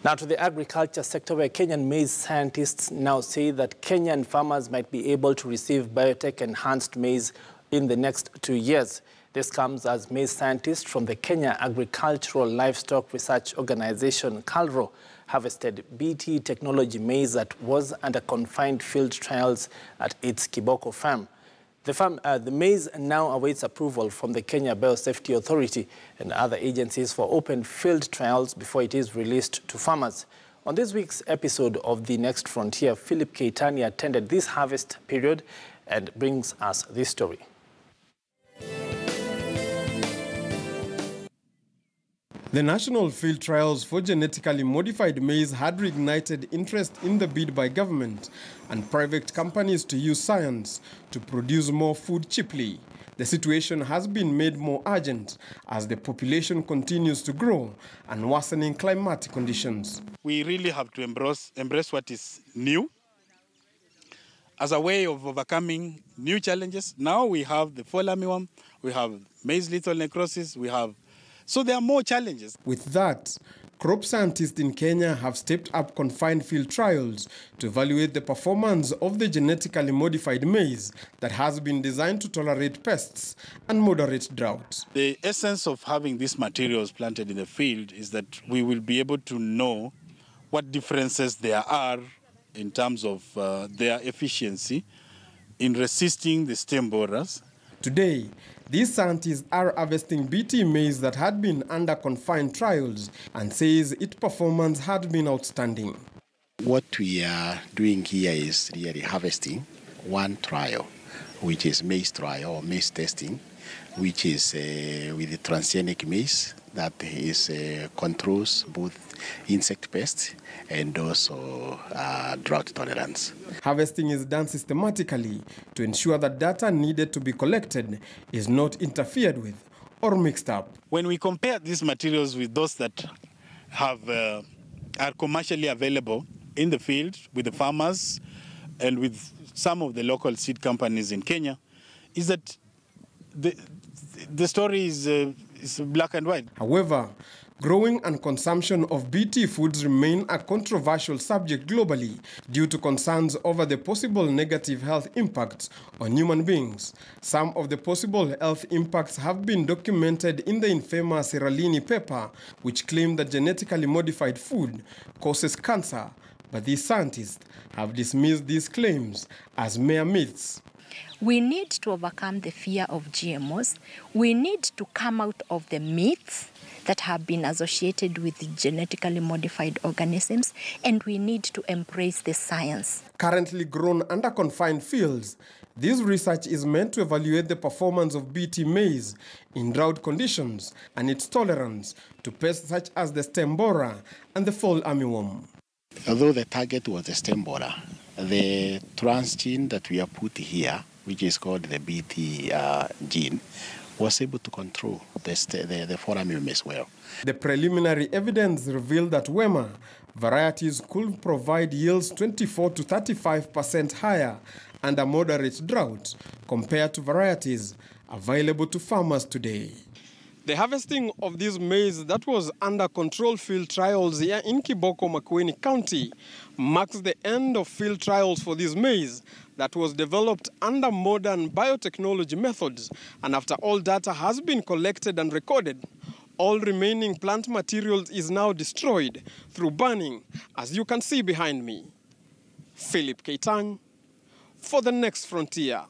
Now to the agriculture sector, where Kenyan maize scientists now say that Kenyan farmers might be able to receive biotech-enhanced maize in the next 2 years. This comes as maize scientists from the Kenya Agricultural Livestock Research Organization, KALRO, harvested BT technology maize that was under confined field trials at its Kiboko farm. The maize now awaits approval from the Kenya Biosafety Authority and other agencies for open field trials before it is released to farmers. On this week's episode of The Next Frontier, Philip Keitani attended this harvest period and brings us this story. The national field trials for genetically modified maize had reignited interest in the bid by government and private companies to use science to produce more food cheaply. The situation has been made more urgent as the population continues to grow and worsening climatic conditions. We really have to embrace what is new as a way of overcoming new challenges. Now we have the fall armyworm, we have maize lethal necrosis, so there are more challenges. With that, crop scientists in Kenya have stepped up confined field trials to evaluate the performance of the genetically modified maize that has been designed to tolerate pests and moderate drought. The essence of having these materials planted in the field is that we will be able to know what differences there are in terms of their efficiency in resisting the stem borers. Today, these scientists are harvesting BT maize that had been under confined trials and says its performance had been outstanding. What we are doing here is really harvesting one trial, which is maize trial or maize testing, which is with the transgenic maize that is controls both insect pests and also drought tolerance. Harvesting is done systematically to ensure that data needed to be collected is not interfered with or mixed up. When we compare these materials with those that are commercially available in the field with the farmers and with some of the local seed companies in Kenya, is that the story is black and white. However, growing and consumption of BT foods remain a controversial subject globally due to concerns over the possible negative health impacts on human beings. Some of the possible health impacts have been documented in the infamous Seralini paper, which claimed that genetically modified food causes cancer, but these scientists have dismissed these claims as mere myths. We need to overcome the fear of GMOs. We need to come out of the myths that have been associated with genetically modified organisms, and we need to embrace the science. Currently grown under confined fields, this research is meant to evaluate the performance of BT maize in drought conditions and its tolerance to pests such as the stem borer and the fall armyworm. Although the target was the stem borer, the transgene that we have put here, which is called the BT gene, was able to control the fall armyworm as well. The preliminary evidence revealed that Wema varieties could provide yields 24 to 35% higher under moderate drought compared to varieties available to farmers today. The harvesting of this maize that was under control field trials here in Kiboko, Makueni County marks the end of field trials for this maize that was developed under modern biotechnology methods, and after all data has been collected and recorded, all remaining plant materials is now destroyed through burning, as you can see behind me. Philip Keitani for The Next Frontier.